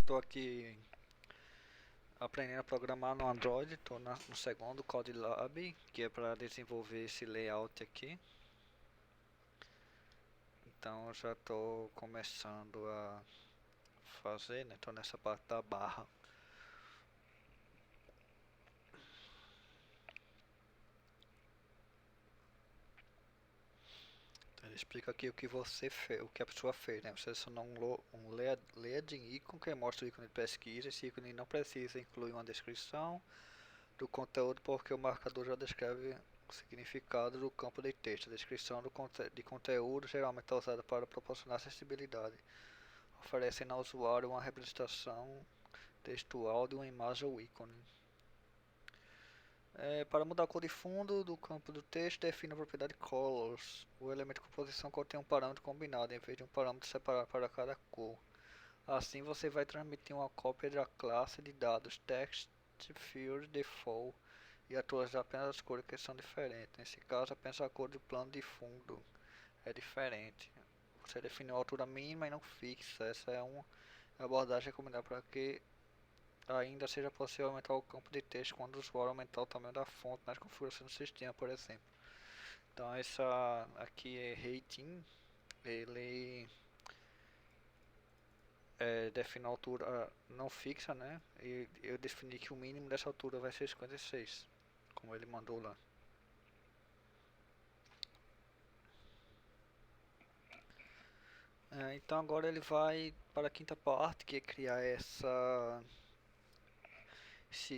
estou aqui aprendendo a programar no Android, estou no segundo Code Lab, que é para desenvolver esse layout aqui. Então eu já estou começando a fazer, né? Estou nessa parte da barra. Então, ele explica aqui o que você fez, o que a pessoa fez, né? Você adicionou um leading icon que mostra o ícone de pesquisa. Esse ícone não precisa incluir uma descrição do conteúdo porque o marcador já descreve o significado do campo de texto. A descrição de conteúdo geralmente é usada para proporcionar acessibilidade, oferecendo ao usuário uma representação textual de uma imagem ou ícone. Para mudar a cor de fundo do campo do texto, defina a propriedade colors. O elemento de composição contém um parâmetro combinado em vez de um parâmetro separado para cada cor. Assim você vai transmitir uma cópia da classe de dados text field default e atualizar apenas as cores que são diferentes. Nesse caso, apenas a cor do plano de fundo é diferente. Você definiu a altura mínima e não fixa. Essa é uma abordagem recomendada para que ainda seja possível aumentar o campo de texto quando o usuário aumentar o tamanho da fonte nas configurações do sistema, por exemplo. Então essa aqui é rating, ele define a altura não fixa, né? E eu defini que o mínimo dessa altura vai ser 56, como ele mandou lá. Então agora ele vai para a quinta parte, que é criar esse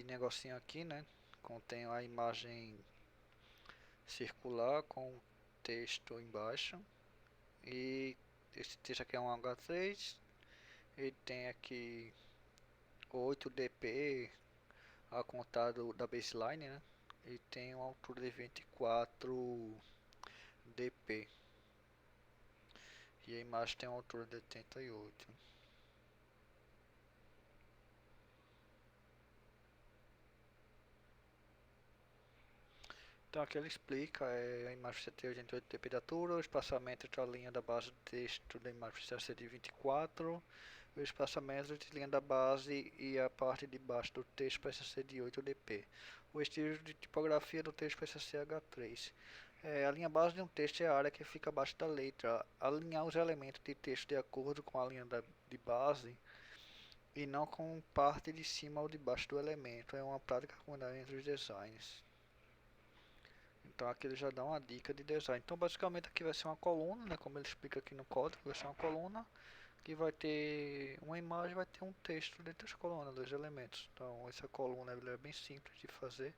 negocinho aqui, né? Contém a imagem circular com texto embaixo. E esse texto aqui é um H3. Ele tem aqui 8 dp a contar da baseline, né? E tem uma altura de 24 dp. E a imagem tem uma altura de 88. Então aqui ele explica, a imagem precisa ter 88 dp de altura, o espaçamento entre a linha da base do texto da imagem precisa ser de 24, o espaçamento entre a linha da base e a parte de baixo do texto precisa ser de 8 dp. O estilo de tipografia do texto precisa ser H3. A linha base de um texto é a área que fica abaixo da letra. Alinhar os elementos de texto de acordo com a linha de base e não com parte de cima ou de baixo do elemento é uma prática recomendada entre os designers. Então aqui ele já dá uma dica de design. Então basicamente aqui vai ser uma coluna, né, como ele explica aqui no código, vai ser uma coluna que vai ter uma imagem, vai ter um texto dentro da coluna, dois elementos. Então essa coluna é bem simples de fazer.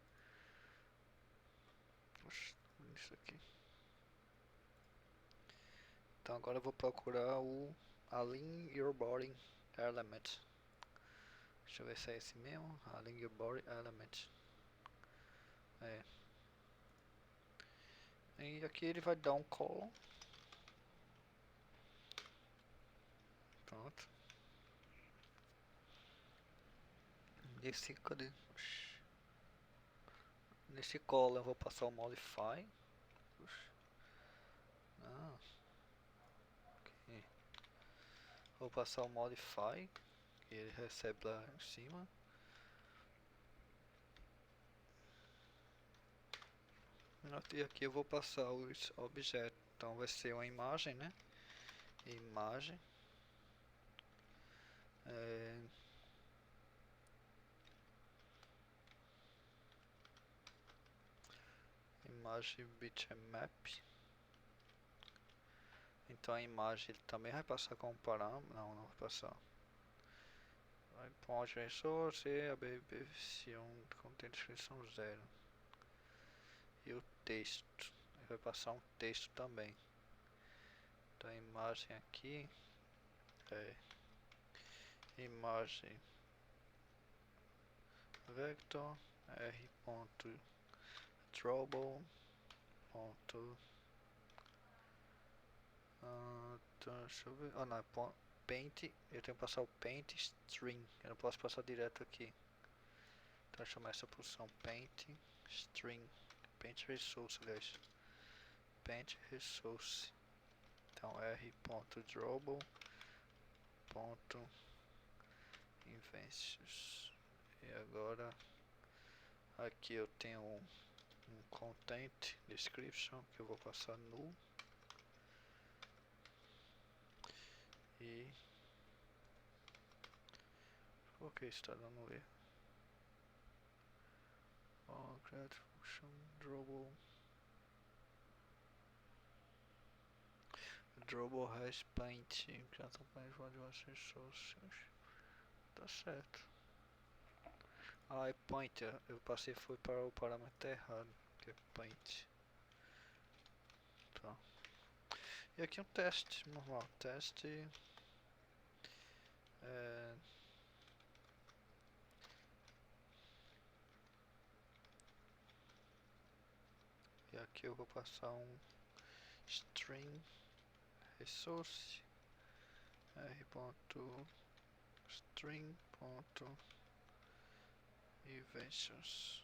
Oxe, isso aqui. Então agora eu vou procurar o Align Your Body Element. Deixa eu ver se é esse mesmo. Align Your Body Element. E aqui ele vai dar um column. Pronto. Cadê? Nesse column eu vou passar o modify. Ah, ok. Vou passar o modify, que ele recebe lá em cima. E aqui eu vou passar os objetos. Então vai ser uma imagem, né? Imagem. Imagem bitmap. Então a imagem ele também vai passar como parâmetro. Não vai passar. Vai point resource, abc1 contém descrição 0. E o texto. Ele vai passar um texto também. Então a imagem aqui é imagem vector r.trouble deixa eu ver. Não, paint. Eu tenho que passar o paint string. Eu não posso passar direto aqui. Então eu chamar essa posição paint string. Paint resource, aliás. Paint resource. Então r.drawable Inventions. E agora aqui eu tenho um content description que eu vou passar null e por que está dando erro? Create function Drawable has paint criado mais de sócios. Tá certo. Ah, é point. Eu passei foi para o parâmetro errado, que é paint. Tá. E aqui um teste normal. Teste. E aqui eu vou passar um string resource r.string.inventions.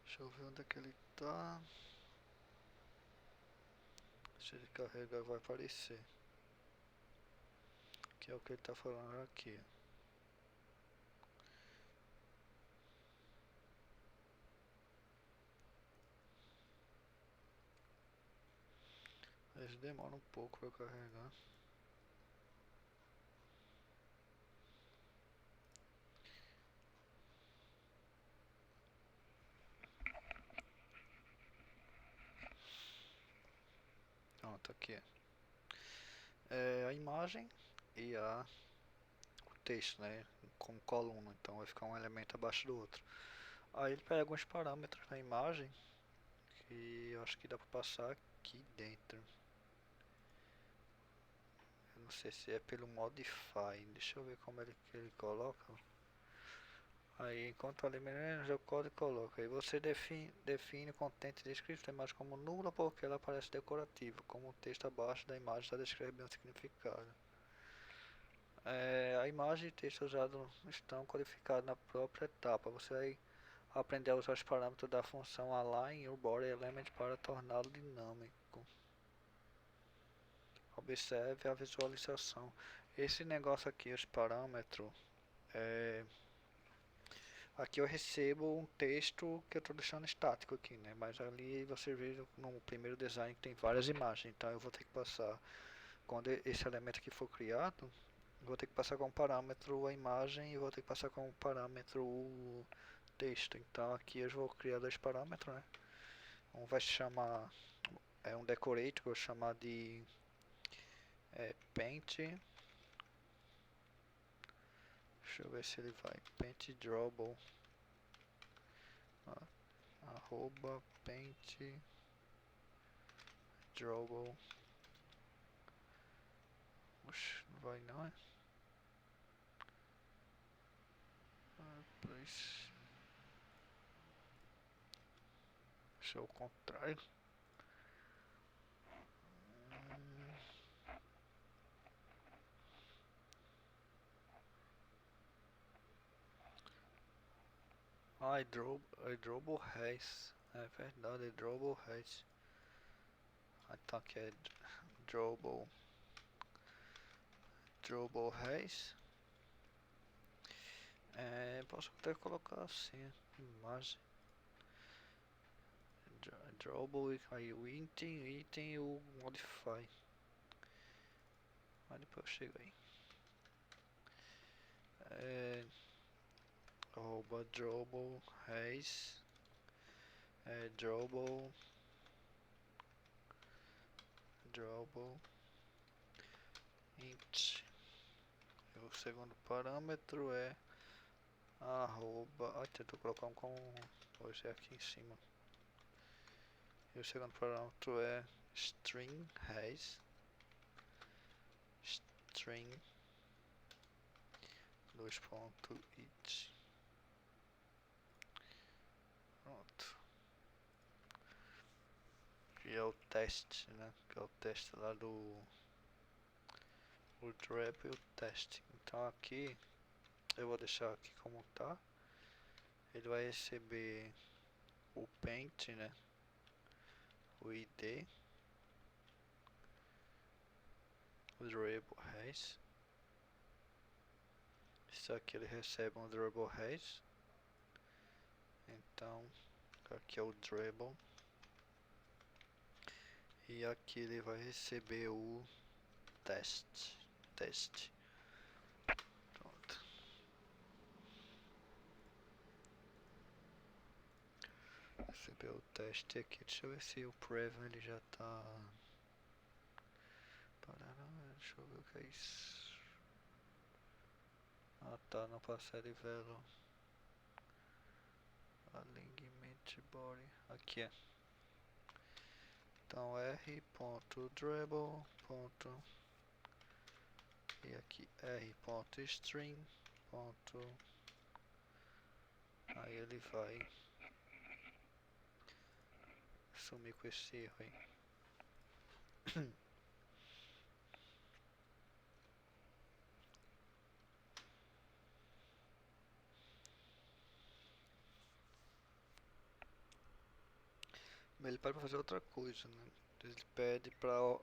Deixa eu ver onde é que ele tá. Se ele carregar vai aparecer. Que é o que ele tá falando aqui. Eles demoram um pouco para carregar. Pronto, aqui é a imagem e o texto, né? Como coluna, então vai ficar um elemento abaixo do outro. Aí ele pega alguns parâmetros na imagem que eu acho que dá para passar aqui dentro. Eu não sei se é pelo modify. Deixa eu ver como ele coloca. Aí enquanto ali já o código coloca. Aí você define o contente descrito da imagem como nula porque ela aparece decorativa, como o texto abaixo da imagem está descrevendo o significado. A imagem e texto usados estão codificados na própria etapa. Você vai aprender a usar os parâmetros da função align o body element para torná-lo dinâmico. Observe a visualização. Esse negócio aqui, os parâmetros, aqui eu recebo um texto que eu estou deixando estático aqui, né? Mas ali você vê no primeiro design que tem várias imagens, então eu vou ter que passar, quando esse elemento aqui for criado, eu vou ter que passar como parâmetro a imagem e vou ter que passar como parâmetro o texto. Então aqui eu vou criar dois parâmetros, né? Um vai se chamar, um decorate, que eu vou chamar de paint. Deixa eu ver se ele vai. Paint drawable. Arroba paint drawable. Oxe, não vai não, é? Deixa eu ao contrário. Drawable has. É verdade, drawable has. Então aqui é drawable has. Posso até colocar assim, imagem. Drawable, aí o item e o modify. Mas depois eu chego aí. Arroba drawable has. Drawable int. O segundo parâmetro é arroba. Tentou colocar um com hoje é aqui em cima. E o segundo parâmetro é string has. String 2.it. Pronto. E é o teste, né? Que é o teste lá do o trap e o teste. Então aqui eu vou deixar aqui como tá. Ele vai receber o paint, né? O ID. Durable Res. Isso aqui ele recebe um Durable Res. Então, aqui é o Durable. E aqui ele vai receber o teste. Pronto. Recebeu o teste aqui. Deixa eu ver se o Preview ele já tá. Deixa eu ver o que é isso. Ah tá, não passei de velo. Alignment Body. Aqui é. Então r.dribble. E aqui r.string. Aí ele vai sumir com esse erro aí. Ele pede para fazer outra coisa, né? Ele pede para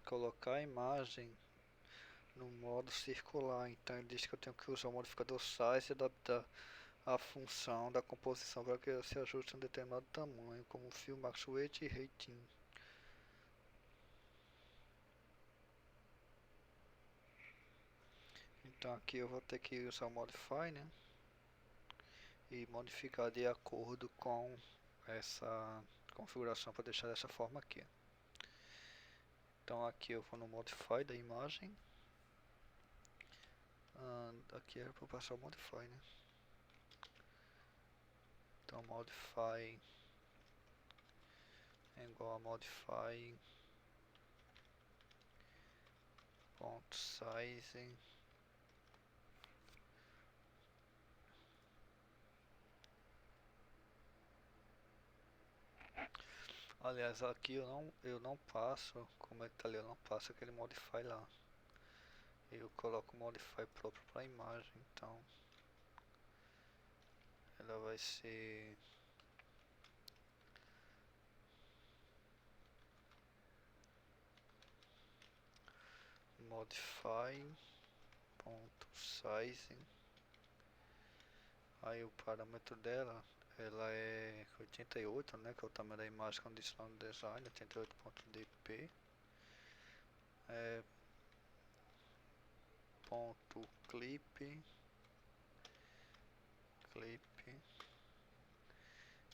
colocar a imagem no modo circular. Então ele diz que eu tenho que usar o modificador size e adaptar a função da composição para que ela se ajuste a um determinado tamanho, como fill, max weight e rating. Então aqui eu vou ter que usar o modify, né? E modificar de acordo com essa configuração para deixar dessa forma aqui. Então aqui eu vou no modify da imagem. Aqui é para passar o modify, né? Então modify é igual a modify ponto size Aliás, aqui eu não passo, como é que tá ali, eu não passo aquele modify lá. Eu coloco o modify próprio para a imagem, então ela vai ser modify ponto size. Aí o parâmetro dela, ela é 88, né, que é o tamanho da imagem condicional do design, 88.dp. Ponto clip.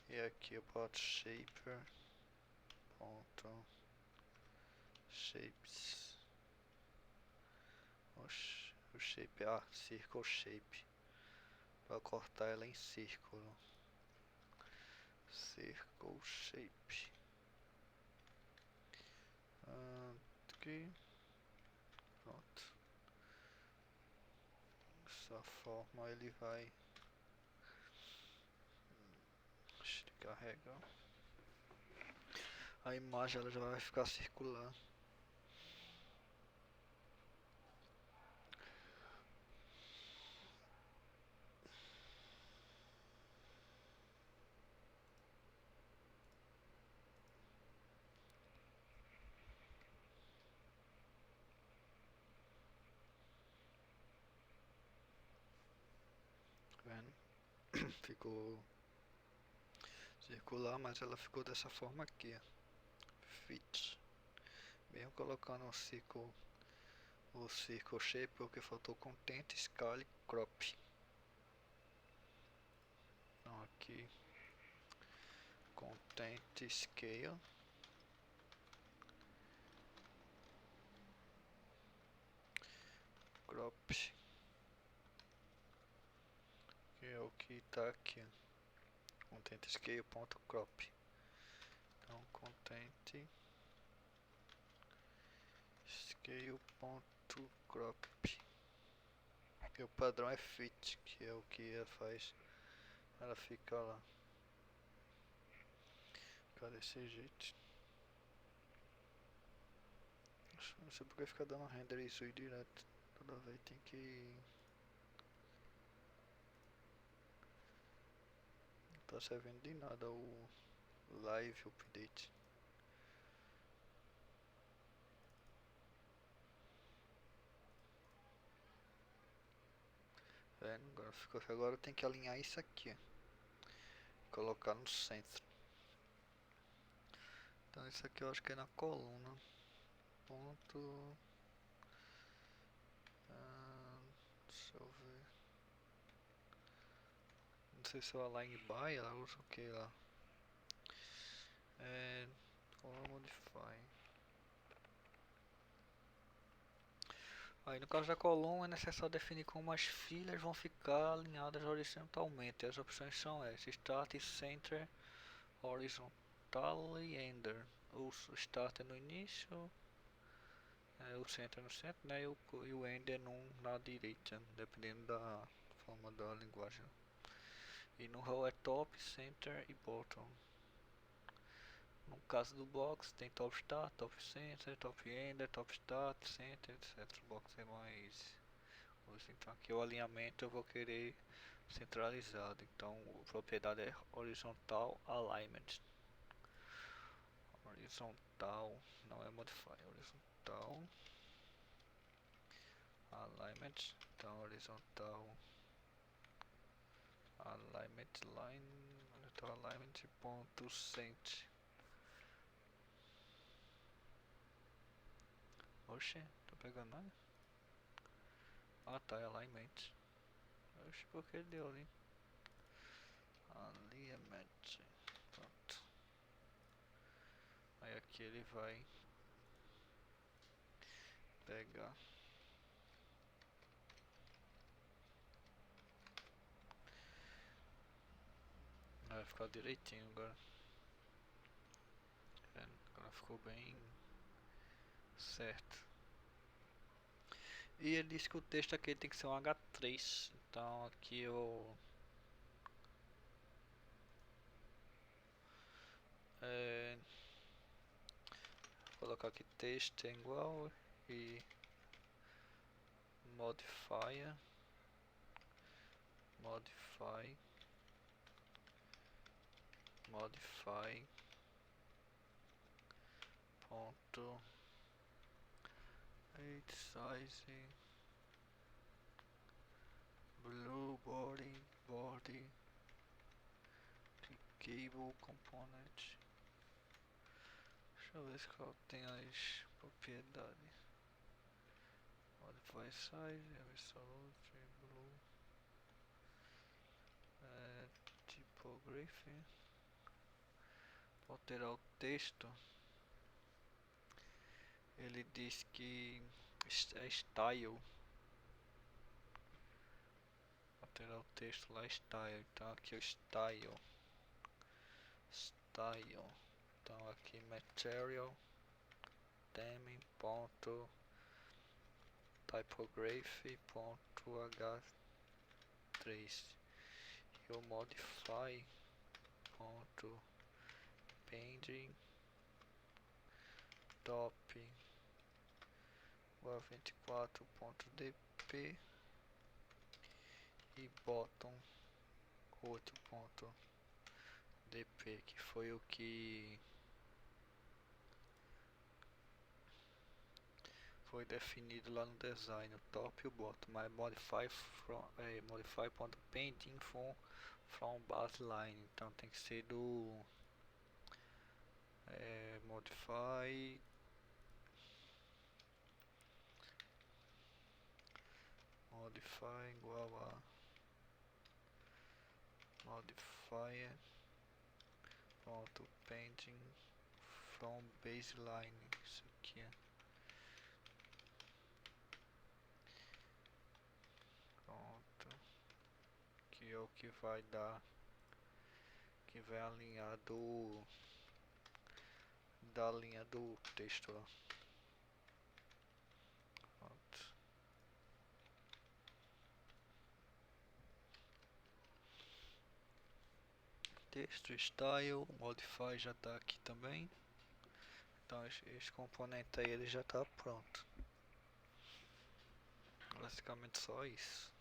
E aqui eu boto shaper ponto shapes. O shape, circle shape, para cortar ela em círculo. Circle shape. Aqui. Pronto. Dessa forma ele vai carregar. A imagem ela já vai ficar circular. Tá vendo? Ficou circular, mas ela ficou dessa forma aqui, ó. Fit. Mesmo colocando o circle shape, porque faltou content, scale, crop. Então aqui content scale, crop, que é o que está aqui, content scale ponto crop. Então content scale ponto crop, e o padrão é fit, que é o que ela faz, ela fica lá, fica desse jeito. Não sei porque fica dando render isso aí direto, toda vez tem que... Não tá servindo de nada o live update. vendo? Agora ficou que agora eu tenho que alinhar isso aqui. Colocar no centro. Então isso aqui eu acho que é na coluna. Ponto. Deixa eu ver. Não sei se eu align by, ela usa o que lá. Color modify. Aí no caso da coluna é necessário definir como as filas vão ficar alinhadas horizontalmente. As opções são essas: Start, Center, Horizontal e Ender. O Start é no início, o Center no centro, né? E o Ender na direita, dependendo da forma da linguagem. E no row é Top, Center e Bottom. No caso do box tem Top Start, Top Center, Top Ender, Top Start, Center, etc. O box é mais... Então aqui o alinhamento eu vou querer centralizado. Então a propriedade é horizontal alignment. Horizontal, não é modify, horizontal alignment. Então horizontal alignment line, horizontal alignment ponto center. Oxe, tô pegando nada. Ah tá, é alignment. Oxe, por que deu ali? Alignment. Pronto. Aí aqui ele vai pegar. Vai ficar direitinho agora. Agora ficou bem certo. E ele diz que o texto aqui tem que ser um H3. Então aqui eu vou colocar aqui texto é igual e modifier modify ponto height size blue body cable component. Deixa eu ver se qual tem as propriedades. Modify size, absolute blue, typography. Para alterar o texto, ele diz que é style. Alterar o texto lá, style. Então aqui é o style. Então aqui material theme ponto typography ponto h3 e o modify ponto pending top 24.dp e bottom 8.dp, que foi o que foi definido lá no design, o top e o bottom, mas modify.pending from baseline, então tem que ser do modify igual a modifier ponto pending from baseline. Isso aqui pronto, que é o que vai dar, que vai alinhar da linha do texto lá. Pronto. Texto style modify já está aqui também. Então esse componente aí ele já está pronto. Basicamente só isso.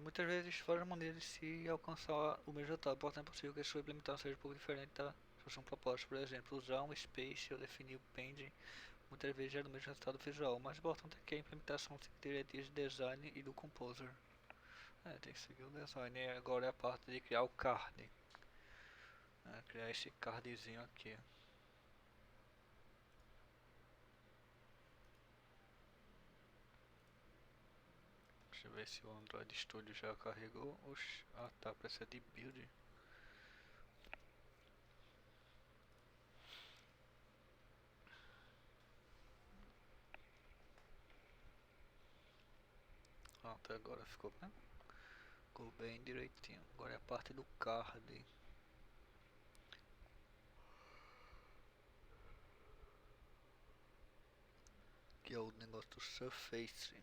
muitas vezes várias maneiras de se alcançar o mesmo resultado. Por exemplo, é possível que a sua implementação seja um pouco diferente da solução proposta. Por exemplo, usar um space ou definir o pend muitas vezes gera o mesmo resultado visual. O mais importante é que a implementação siga diretrizes de design e do composer. Tem que seguir o design. E agora é a parte de criar o card. Criar esse cardzinho aqui. Deixa eu ver se o Android Studio já carregou. Oxi, tá, precisa de build. Até agora ficou bem direitinho. Agora é a parte do card. Que é o negócio do Surface.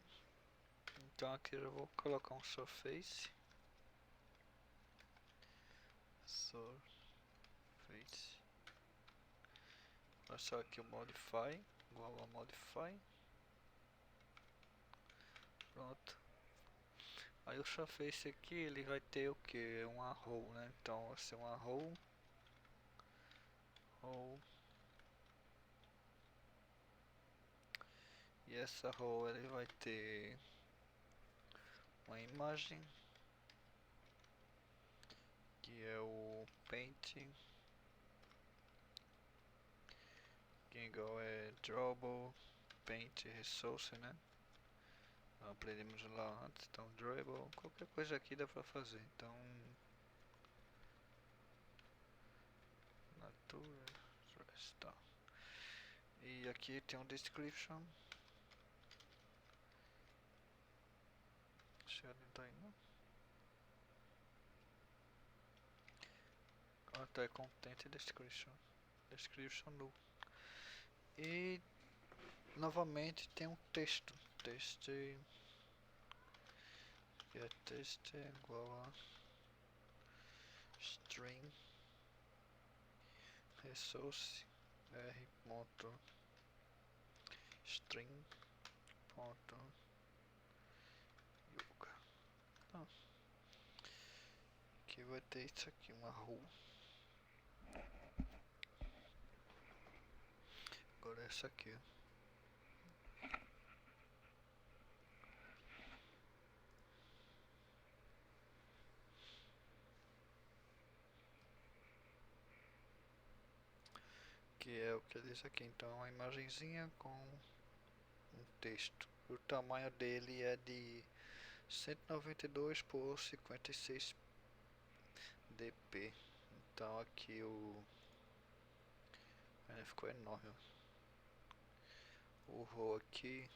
Então aqui eu vou colocar um Surface. Surface. Passar aqui o Modify. Igual a Modify. Pronto. Aí o Surface aqui ele vai ter o que? Uma row, né? Então vai ser uma row. E essa row ele vai ter uma imagem que é o paint, que igual é drawable paint resource, né? Aprendemos lá antes, então drawable, qualquer coisa aqui dá pra fazer. Então natura, tá. E aqui tem um description. Deixa eu tentar aí, não. Tá, é content description. Description no. E novamente tem um texto. Texto que é texto é igual a string resource r ponto string ponto yoga. Então, aqui vai ter isso aqui, uma row. Agora essa aqui, ó. Que é o que diz aqui, então uma imagenzinha com um texto. O tamanho dele é de 192 por 56 dp. Então aqui ficou enorme. O row aqui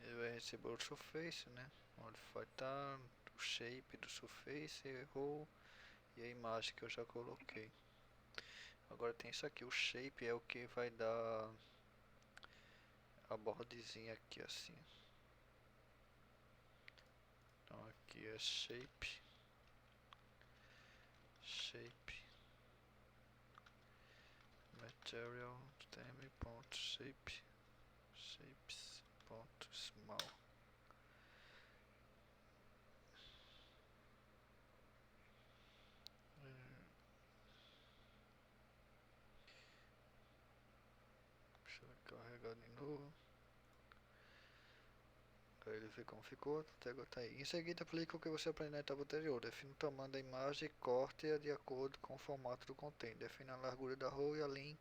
ele vai receber o surface, né? Onde vai estar o shape do surface, row e a imagem que eu já coloquei. Agora tem isso aqui, o shape é o que vai dar a bordezinha aqui assim. Então aqui é shape, material, theme.shape, shapes.small. Deixa eu carregar de novo. Para ele ver como ficou, até agora tá aí. Em seguida, aplica o que você aprendeu na etapa anterior. Define o tamanho da imagem e corte-a de acordo com o formato do content. Define a largura da row e alinhe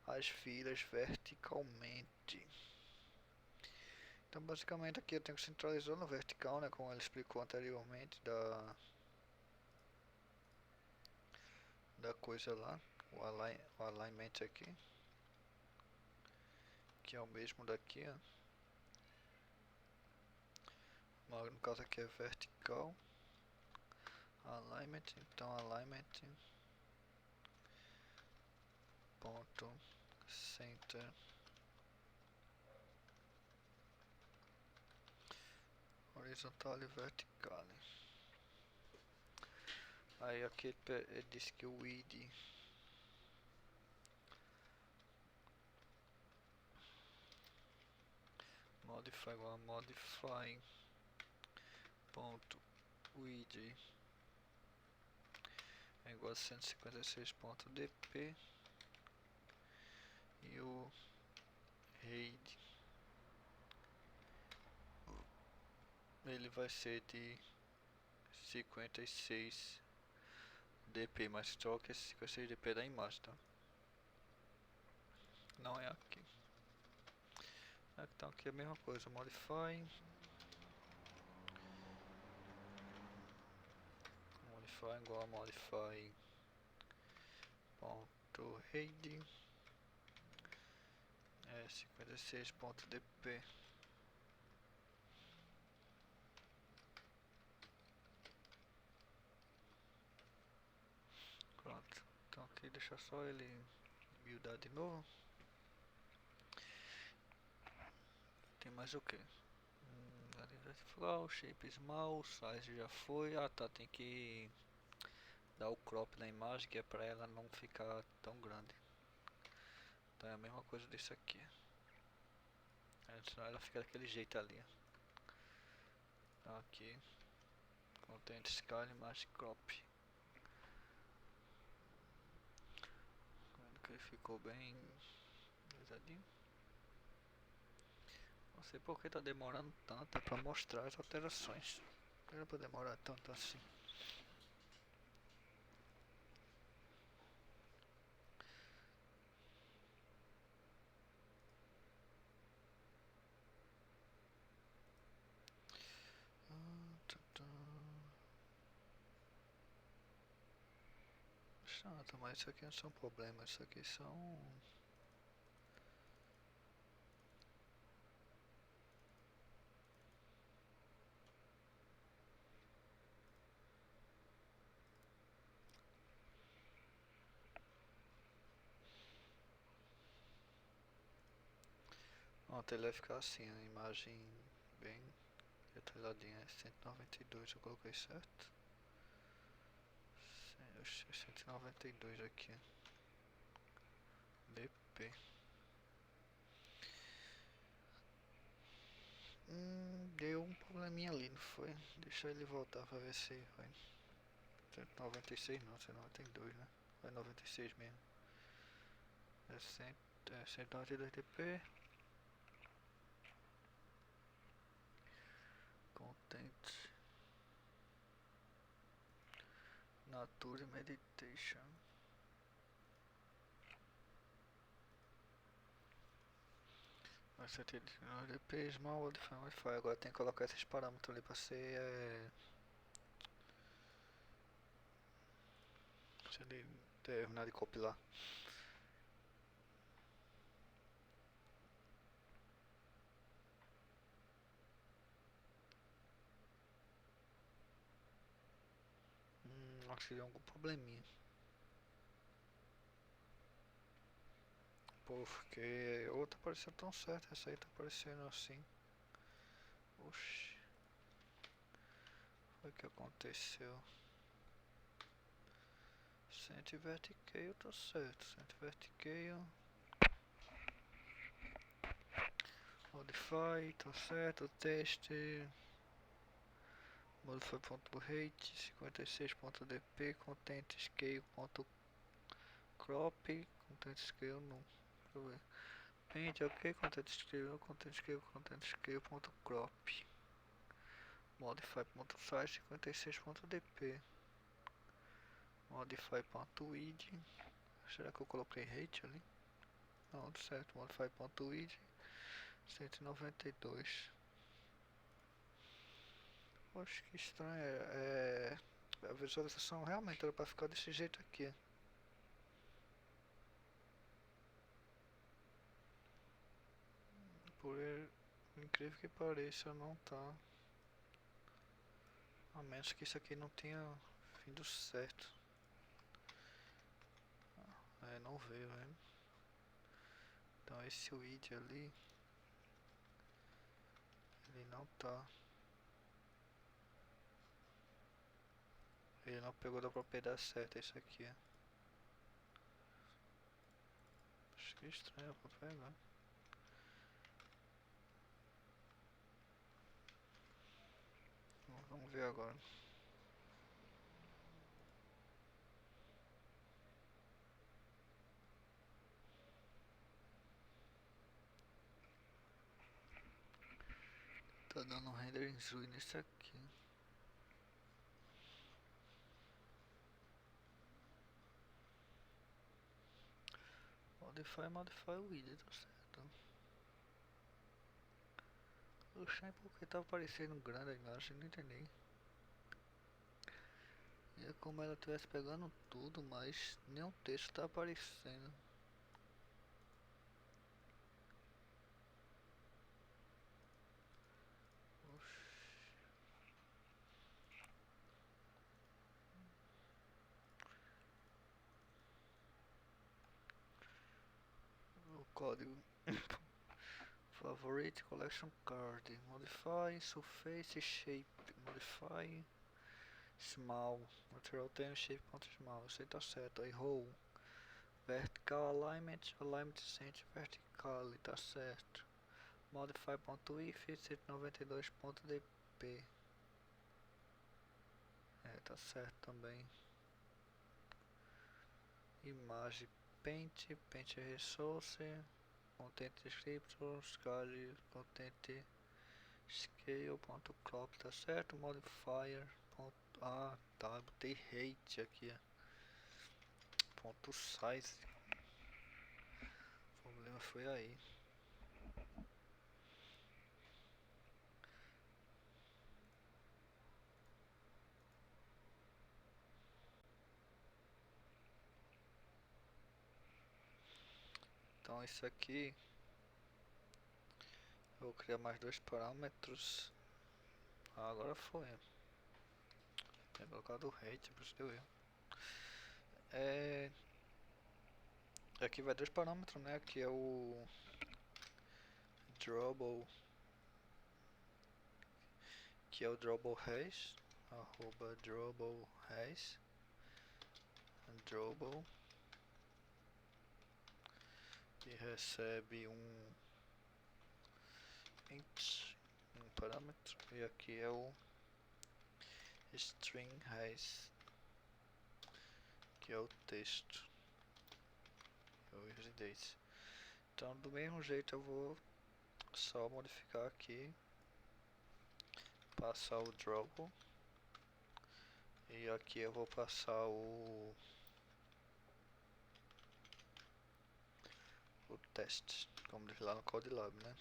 as filas verticalmente. Então, basicamente, aqui eu tenho que centralizar no vertical, né? Como ele explicou anteriormente da coisa lá. O alignment aqui. Que é o mesmo daqui, ó. Mas no caso aqui é vertical. Alignment, então alignment ponto center horizontal e vertical. Aí aqui ele diz que o id Modify igual a modify ponto width é igual a 156.dp e o RAID ele vai ser de 56 dp, mas só que esse 56 dp é da imagem, tá? Não é aqui. Então aqui é a mesma coisa, modify igual a modify ponto RAID é 56.dp. Pronto, então aqui deixa só ele buildar de novo. Tem mais o que? Flow, shape small, size já foi. Ah tá, tem que dar o crop na imagem que é pra ela não ficar tão grande. Então é a mesma coisa disso aqui. Senão ela fica daquele jeito ali. Então aqui, content scale mais crop. Vendo que ele ficou bem pesadinho. Não sei porque tá demorando tanto pra mostrar as alterações. Não era pra demorar tanto assim. Chato, mas isso aqui não são problemas, isso aqui são... Pronto, ele vai ficar assim, a imagem bem detalhadinha, 192 eu coloquei certo. 192 aqui, DP. Deu um probleminha ali, não foi? Deixa ele voltar pra ver se vai. 196 não, 192, né? Vai 96 mesmo. É 192 dp. Content. Nature Meditation. Vai ser dp, small, modify. Agora tem que colocar esses parâmetros ali pra ser... se ele terminar de compilar. Acho que deu algum probleminha. Porque outra pareceu tão certa, essa aí tá parecendo assim. Oxi. Foi o que aconteceu. Cent vertical tá certo. Cent vertical. Modify, tá certo. Teste. Modify.rate 56.dp. Content scale.crop. Content scale não. Deixa eu ver. Paint, ok. Content scale. Content scale. Content scale.crop. Modify.size 56.dp. Modify.width. Será que eu coloquei rate ali? Não, certo. Modify.width 192. Poxa, que estranho. A visualização realmente era para ficar desse jeito aqui. Por incrível que pareça, não tá. A menos que isso aqui não tenha vindo certo. Não veio, né? Então esse width ali, ele não tá. Ele não pegou da propriedade certa isso aqui. Acho que é estranho pra pegar. Vamos ver agora. Tá dando um render em zoom nesse aqui. Modify o widget, tá certo. Oxê, porque tá aparecendo grande a imagem, não entendi. E é como ela estivesse pegando tudo, mas nenhum texto tá aparecendo. Oxi. O código favorite collection card, modify surface shape, modify small, material term shape small, isso aí tá certo. Aí row, vertical alignment, alignment center vertical, tá certo. Modify.if 192.dp, tá certo também. Imagem paint resource, content description, scale, content scale.crop, tá certo. Modifier, tá, botei height aqui, ponto size, o problema foi aí. Então isso aqui, eu vou criar mais dois parâmetros. Agora foi. Tem colocado o height, por isso deu erro. Aqui vai dois parâmetros, né? Aqui é o drawable, que é o drawable res, arroba drawable res, drawable, que recebe um int, um parâmetro, e aqui é o string res, que é o texto, o residência. Então do mesmo jeito eu vou só modificar aqui, passar o drawable, e aqui eu vou passar o teste, como diz lá no CodeLab, né?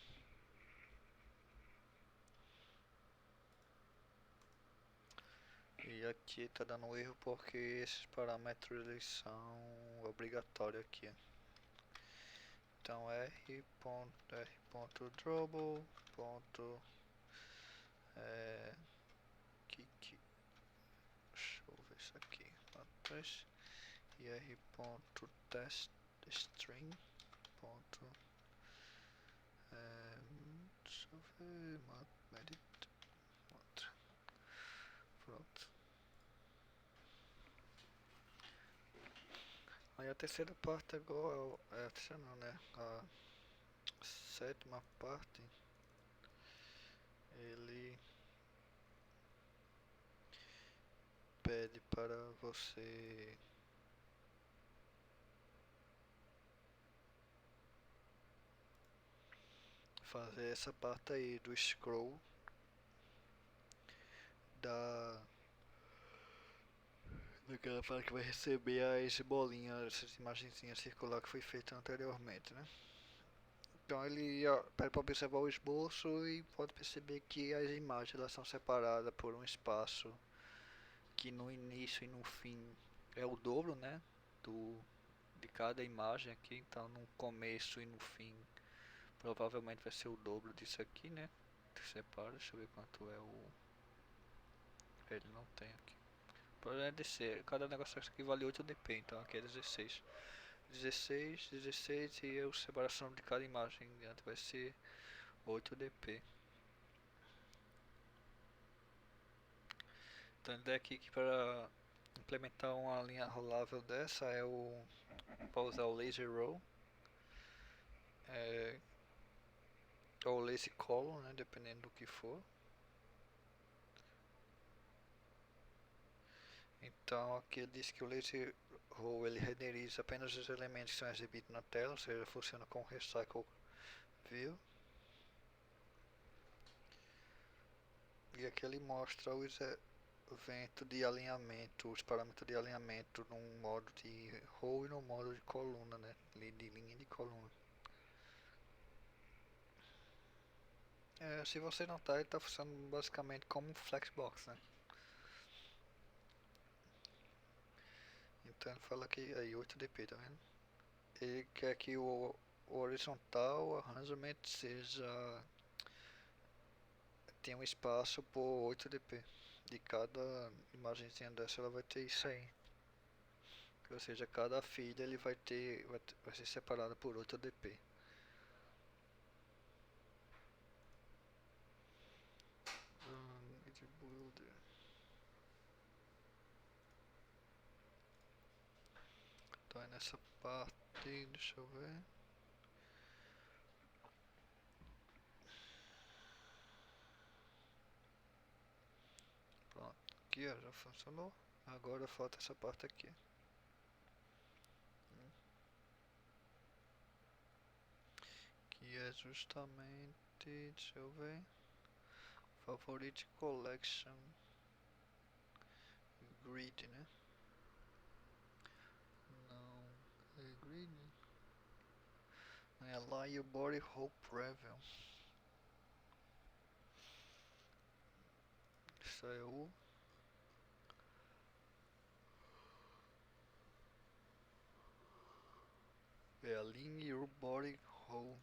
E aqui tá dando erro porque esses parâmetros eles são obrigatórios aqui. Então r.drawable ponto kick, deixa eu ver isso aqui, atrás, e r.test string ponto, deixa eu ver, edit, pronto. Aí a terceira parte agora, a terceira não, né? A sétima parte, ele pede para você fazer essa parte aí do scroll da daquela parte que vai receber as bolinhas, essas imagenzinhas circular que foi feita anteriormente, né? Então ele pede para observar o esboço e pode perceber que as imagens elas são separadas por um espaço que no início e no fim é o dobro, né? Do, de cada imagem aqui, então no começo e no fim provavelmente vai ser o dobro disso aqui, né? Separa, deixa eu ver quanto é o. Ele não tem aqui. Pode descer, cada negócio aqui vale 8 dp, então aqui é 16. 16 e a separação de cada imagem vai ser 8 dp. Então a ideia aqui que para implementar uma linha rolável dessa é para usar o lazy roll, é, ou lazy column, né, dependendo do que for. Então aqui ele diz que o lazy row ele renderiza apenas os elementos que são exibidos na tela, ou seja, funciona como recycle view. E aqui ele mostra os eventos de alinhamento, os parâmetros de alinhamento num modo de row e no modo de coluna, né? De linha de coluna. Se você notar, ele está funcionando basicamente como um flexbox, né? Então ele fala que aí 8dp, tá vendo? Ele quer que o horizontal arrangement tenha um espaço por 8dp. De cada imagenzinha dessa ela vai ter isso aí. Ou seja, cada filha ele vai ser separada por 8dp. Então é nessa parte, deixa eu ver. Pronto, aqui ó, já funcionou. Agora falta essa parte aqui. Que é justamente, deixa eu ver. Favorite Collection Grid, né? Não, é Grid. É Align Your Body Whole Preview. Isso é o Align Your Body Whole.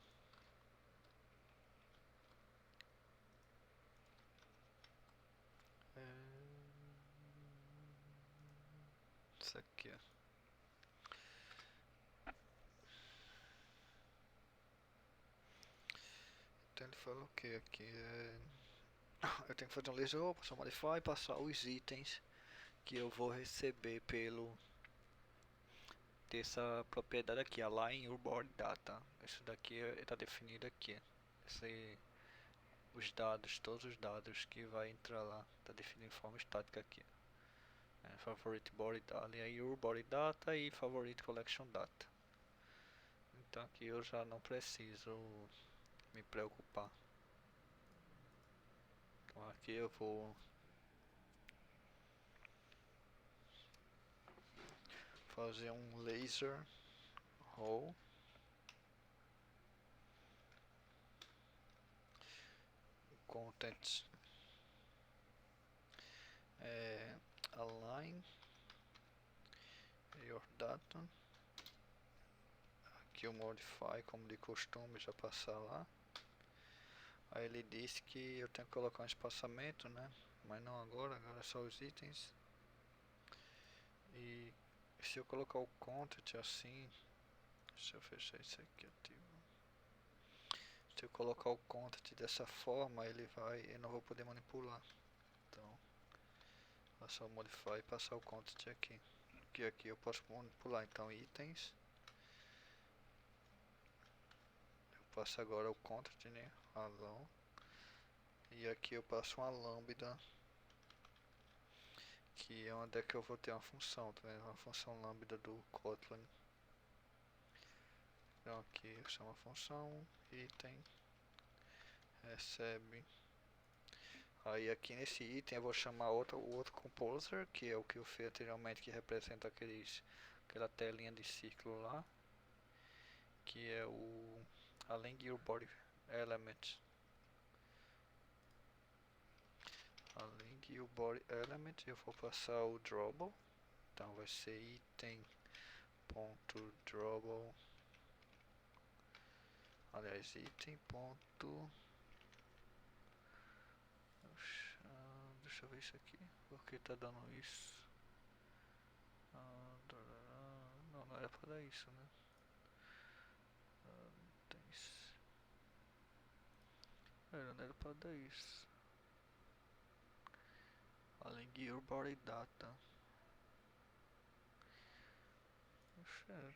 Isso aqui, ó. Então ele fala o que aqui? Eu tenho que fazer um laser row, passar um modify e passar os itens que eu vou receber pelo ter essa propriedade aqui, Align Your Body Data. Isso daqui está definido aqui. Esse, os dados, todos os dados que vai entrar lá, está definido em forma estática aqui. Favorite Body Data, aí Your Body Data e Favorite Collection Data. Então aqui eu já não preciso me preocupar. Então aqui eu vou fazer um laser roll contents align your data. Aqui o modify, como de costume, já passar lá. Aí ele disse que eu tenho que colocar um espaçamento, né? Mas não agora, agora é só os itens. E se eu colocar o content assim, deixa eu fechar isso aqui ativo. Se eu colocar o content dessa forma, eu não vou poder manipular. Então, passar o modify e passar o content aqui. Que aqui eu posso manipular, então itens. Eu passo agora o content, né? Along. E aqui eu passo uma lambda, que é onde é que eu vou ter uma função, tá vendo? Uma função lambda do Kotlin. Então aqui eu chamo a função item recebe. Aí aqui nesse item eu vou chamar o outro composer, que é o que eu fiz anteriormente, que representa aquela telinha de círculo lá, que é o além de body element. Além de body element eu vou passar o drawable. Então vai ser item.drawable. Aliás, item. Deixa eu ver isso aqui. Por que tá dando isso? Não, não era pra dar isso, né? Não era pra dar isso. Além de your body data.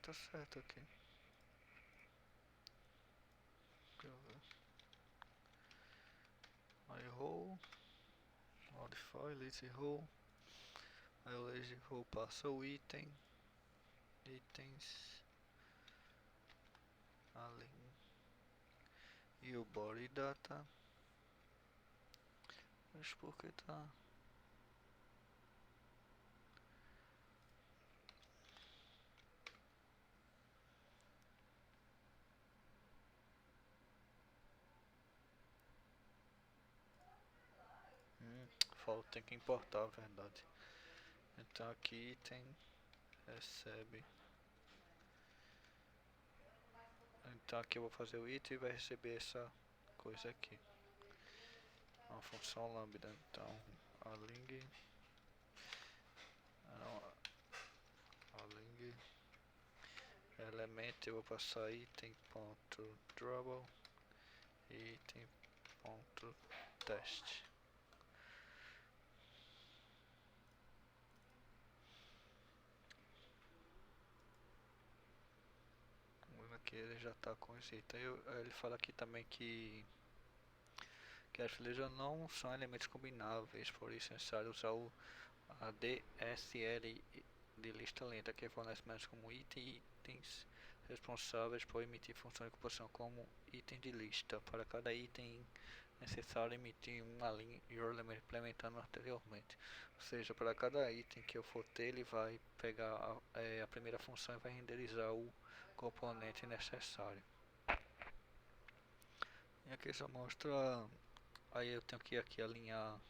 Tá certo aqui. Deixa eu ver. Aí roll. Modify, lazy roll. Aí o lazy row passa o item, itens, além e o body data. Mas por que tá? Falta, tem que importar, a verdade. Então aqui item recebe. Então aqui eu vou fazer o item e vai receber essa coisa aqui. Uma função lambda. Então a ling, não, a ling elemento eu vou passar item ponto double item ponto teste. Aqui ele já está com esse item. Ele fala aqui também que as fileiras não são elementos combináveis, por isso é necessário usar a DSL de lista lenta, que fornece métodos como itens responsáveis por emitir funções de composição como item de lista. Para cada item necessário emitir uma linha e o elemento implementado anteriormente. Ou seja, para cada item que eu for ter, ele vai pegar a primeira função e vai renderizar o componente necessário. E aqui só mostra. Aí eu tenho que aqui alinhar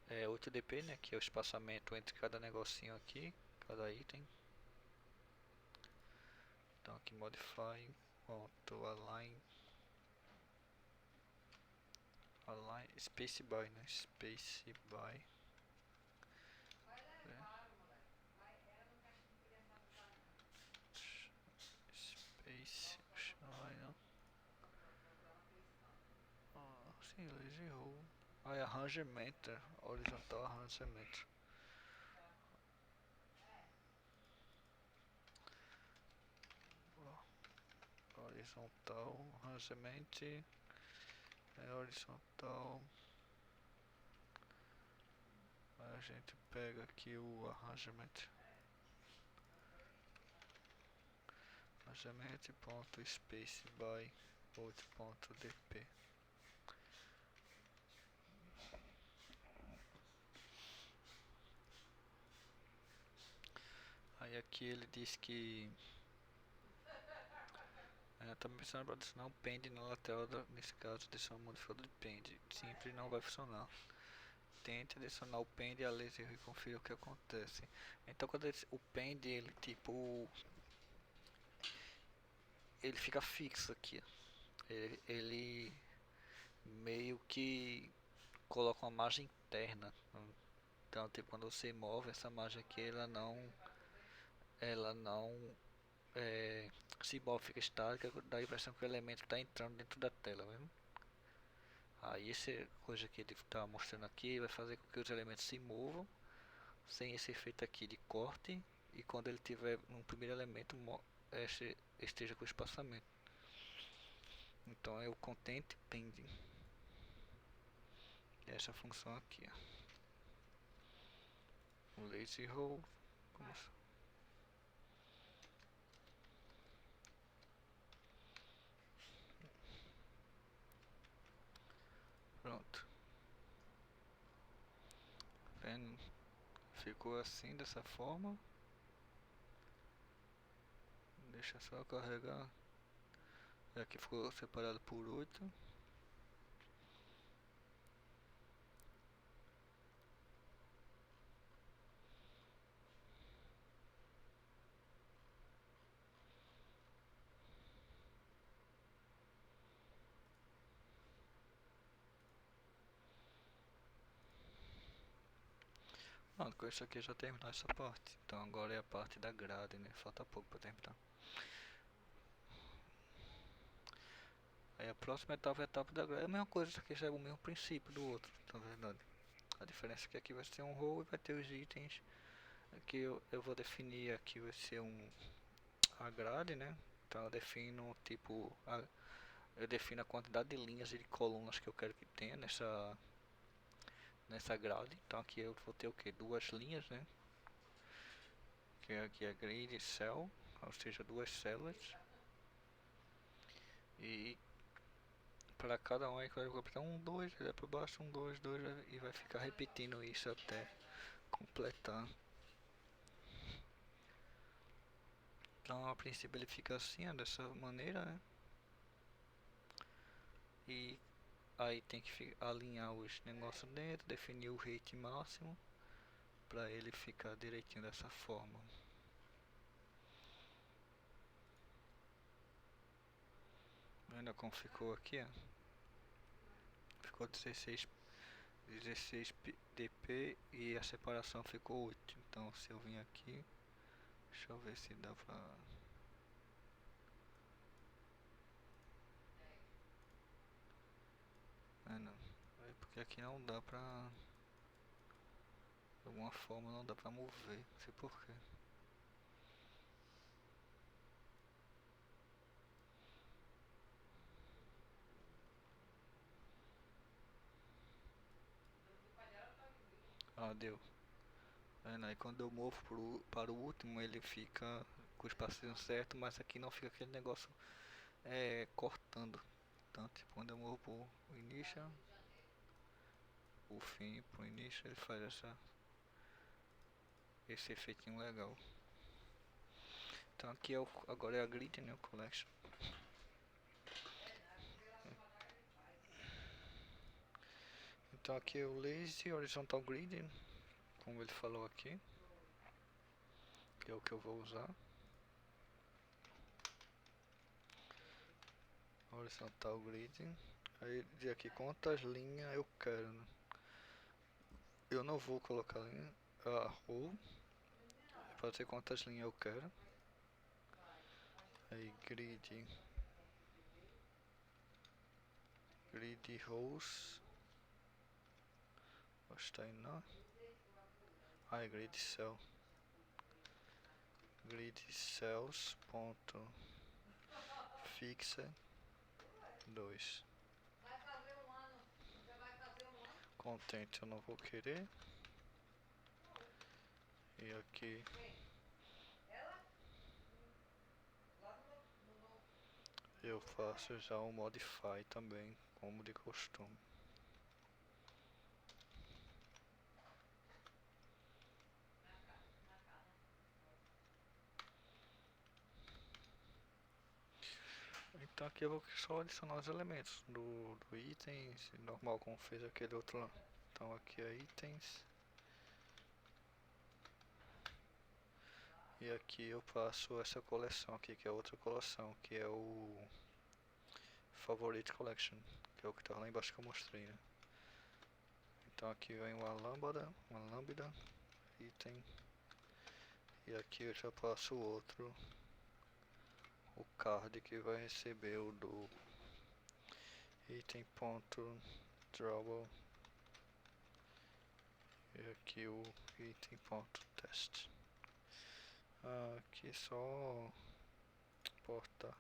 8dp, né, que é o espaçamento entre cada negocinho aqui, cada item. Então aqui modify ponto align space by, né, space by space não. Sim, eles errou. Aí arrangement, horizontal arrangement. Horizontal arrangement é horizontal. Aí a gente pega aqui o arrangement. Arrangement.space by out.dp. Aí aqui ele diz que também pensando para adicionar um pend na lateral, nesse caso adicionar um modificador de pend. Simples não vai funcionar. Tente adicionar o pend a laser e confira o que acontece. Então quando o pend ele tipo ele fica fixo aqui. Ele meio que coloca uma margem interna. Então tipo quando você move essa margem aqui ela não se move, fica estática, dá a impressão que o elemento está entrando dentro da tela mesmo. Aí essa coisa que ele está mostrando aqui vai fazer com que os elementos se movam sem esse efeito aqui de corte, e quando ele tiver um primeiro elemento esteja com espaçamento. Então é o content pending, essa função aqui, o lazy row. Pronto, vendo? Ficou assim, dessa forma. Deixa só carregar. Aqui ficou separado por 8. Pronto, com isso aqui já terminou essa parte. Então agora é a parte da grade, né? Falta pouco para terminar. Aí a próxima etapa é a etapa da grade. É a mesma coisa, isso aqui já é o mesmo princípio do outro, na verdade. A diferença é que aqui vai ser um row e vai ter os itens. Aqui eu vou definir, aqui vai ser a grade, né? Então eu defino tipo, eu defino a quantidade de linhas e de colunas que eu quero que tenha nessa grade. Então aqui eu vou ter o que? Duas linhas, né? Que aqui é grid cell, ou seja, duas células. E para cada um aí que vai completar um, dois, vai para baixo, um, dois, dois, e vai ficar repetindo isso até completar. Então a princípio ele fica assim, ó, dessa maneira, né? E aí tem que alinhar os negócios dentro, definir o rate máximo para ele ficar direitinho dessa forma. Ainda como ficou aqui, ó. Ficou 16 dp e a separação ficou 8. Então se eu vim aqui, deixa eu ver se dá pra... não. É porque aqui não dá pra... De alguma forma não dá pra mover, não sei porquê. Ah, deu. Aí quando eu movo para o último ele fica com o espacinho certo, mas aqui não fica aquele negócio cortando. Então tipo, quando eu movo pro início, o fim pro início, ele faz esse efeitinho legal. Então aqui agora é a grid, né, o collection. Então aqui é o lazy horizontal grid, como ele falou aqui, que é o que eu vou usar. Horizontal grid. Aí de aqui quantas linhas eu quero, né? Eu não vou colocar linha, row. Pode ser quantas linhas eu quero. Aí grid rows. Está aí não. Aí grid cell. Grid cells ponto fixa 2. Content eu não vou querer. E aqui eu faço já um modify também, como de costume. Então aqui eu vou só adicionar os elementos do itens, normal como fez aquele outro lá. Então aqui é itens. E aqui eu passo essa coleção aqui, que é outra coleção, que é o Favorite Collection, que é o que tá lá embaixo que eu mostrei, né? Então aqui vem uma lambda, item. E aqui eu já passo o outro, o card que vai receber o do item.drawable. E aqui o item.test. Aqui só porta.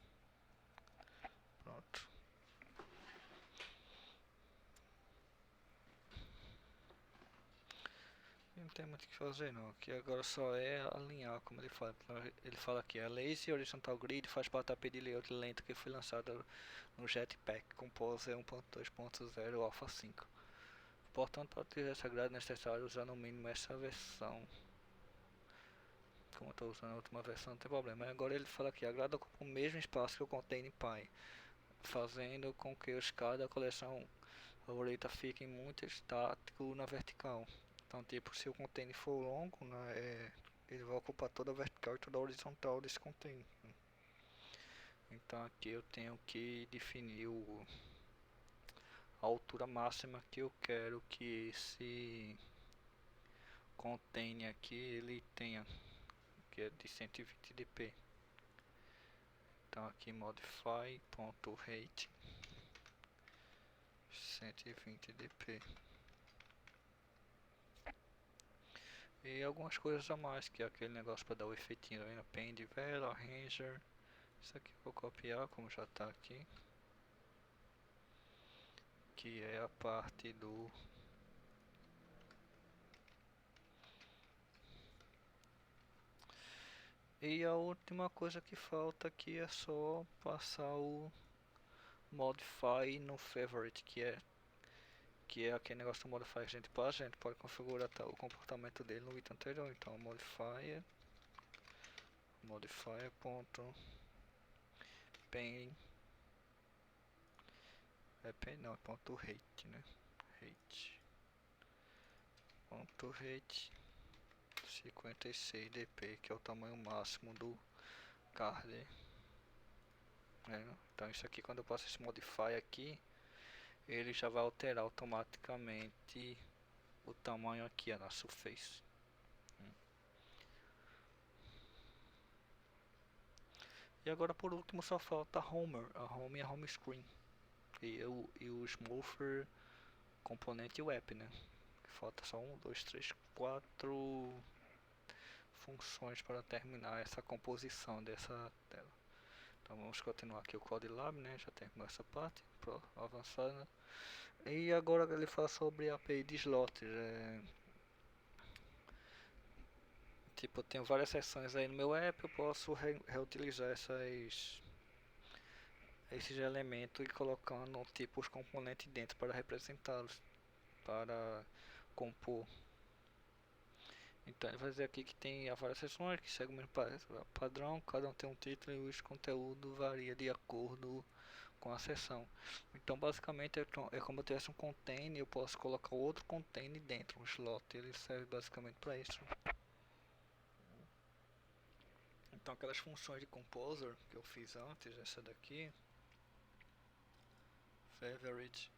Pronto. Não tem muito o que fazer não. Aqui agora só é alinhar, como ele fala. Ele fala aqui, a Lazy Horizontal Grid faz parte da API de layout lento que foi lançada no Jetpack Compose 1.2.0 Alpha 5. Portanto, para utilizar essa grade é necessário usar no mínimo essa versão. Como eu estou usando a última versão, não tem problema. Agora ele fala aqui, a grade ocupa o mesmo espaço que o container.py, fazendo com que os cards da coleção favorita fiquem muito estático na vertical. Então, tipo, se o container for longo, né, ele vai ocupar toda a vertical e toda a horizontal desse container. Então, aqui eu tenho que definir a altura máxima que eu quero que esse container aqui ele tenha, que é de 120 dp. Então, aqui modify.rate 120 dp. E algumas coisas a mais, que é aquele negócio para dar o efeitinho, tá vendo? Append, Vela, Arranger. Isso aqui eu vou copiar, como já está aqui. Que é a parte do E a última coisa que falta aqui é só passar o modify no favorite, que é aquele negócio do modify que a gente pode configurar o comportamento dele no item anterior. Então modifier.pen pen não, é ponto rate, né? Rate.rate 56 dp, que é o tamanho máximo do card, né? Então isso aqui, quando eu passo esse modify aqui, ele já vai alterar automaticamente o tamanho aqui na surface. E agora por último só falta a home e a home screen e o smoofer componente web, né? Falta só 1, 2, 3, 4 funções para terminar essa composição dessa tela. Então vamos continuar aqui o Code Lab, né? Já terminou essa parte, avançando. E agora ele fala sobre a API de slots. Tipo, eu tenho várias seções aí no meu app, eu posso reutilizar esses elementos e colocando tipo os componentes dentro para representá-los, para compor. Então ele vai dizer aqui que tem várias seções que seguem o mesmo padrão, cada um tem um título e o conteúdo varia de acordo com a seção. Então basicamente é como eu tivesse um container, eu posso colocar outro container dentro, um slot, ele serve basicamente para isso. Então aquelas funções de composer que eu fiz antes, essa daqui, favorite,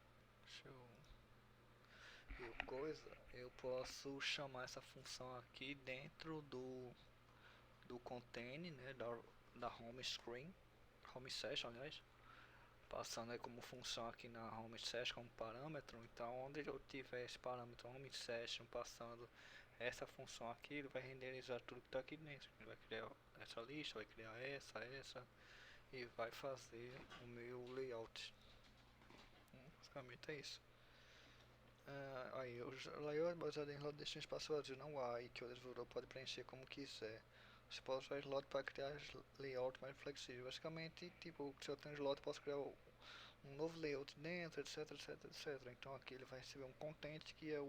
eu posso chamar essa função aqui dentro do container, né, da home screen, home session, aliás, passando aí como função aqui na home session como parâmetro. Então onde eu tiver esse parâmetro home session passando essa função aqui, ele vai renderizar tudo que está aqui dentro. Ele vai criar essa lista, vai criar essa e vai fazer o meu layout. Basicamente é isso. Aí o layout baseado em slot deixa um espaço vazio, não há, e que o desenvolvedor pode preencher como quiser. Você pode usar slot para criar layout mais flexível. Basicamente, tipo, se eu tenho slot, eu posso criar um novo layout dentro, etc, etc, etc. Então aqui ele vai receber um content, que é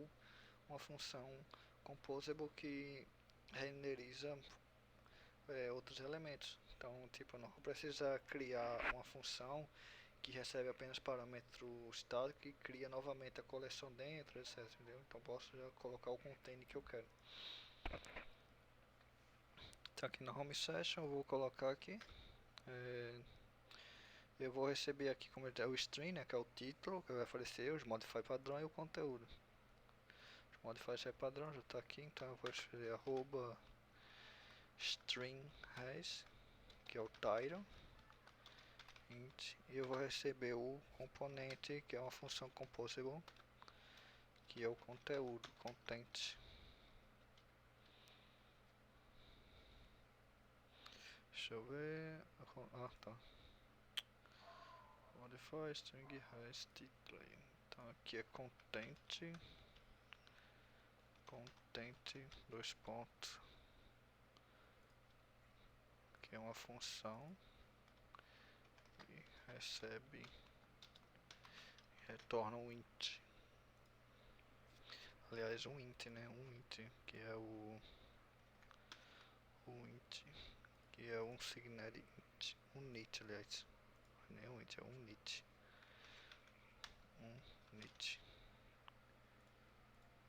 uma função composable que renderiza outros elementos. Então, tipo, eu não vou precisar criar uma função que recebe apenas parâmetro estático e cria novamente a coleção dentro, etc. Entendeu? Então posso já colocar o container que eu quero. Então aqui na home session eu vou colocar aqui. Eu vou receber aqui como é o string, né, que é o título que vai aparecer, os modify padrão e o conteúdo. Os modify padrão já está aqui, então eu vou escrever arroba string res, que é o title. E eu vou receber o componente, que é uma função composable, que é o conteúdo, content. Deixa eu ver. Tá. Modify string res title. Então aqui é content. Dois pontos. Que é uma função. E recebe. Retorna um int. Aliás, um int, né? Um int. Que é o int. Que é um signed int. Um nit, aliás. Não é um int, é um nit.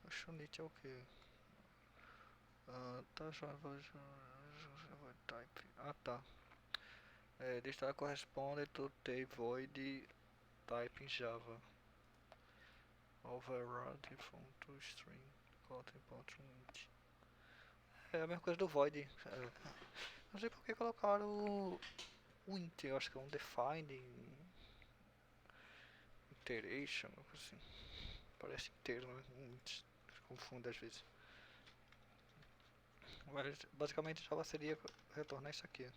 Acho que o nit é o que? Tá, type. Tá. Listar corresponde to the void type em Java. Override .string. Int. É a mesma coisa do void. Não sei por que colocaram o int. Eu acho que é um define iteration, assim. Parece inteiro, né? Um int. Confundo às vezes. Mas basicamente Java seria retornar isso aqui.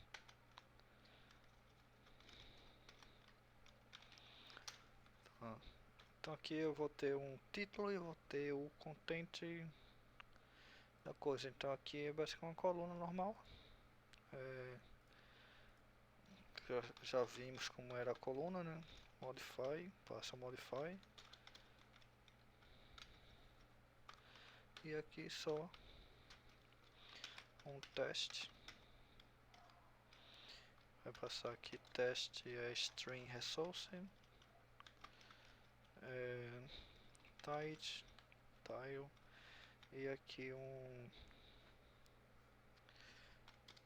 Então aqui eu vou ter um título e vou ter o content da coisa. Então aqui é basicamente uma coluna normal. É, já vimos como era a coluna, né? Modify, passa Modify. E aqui só um teste. Vai passar aqui teste string resource. Tide, tile. E aqui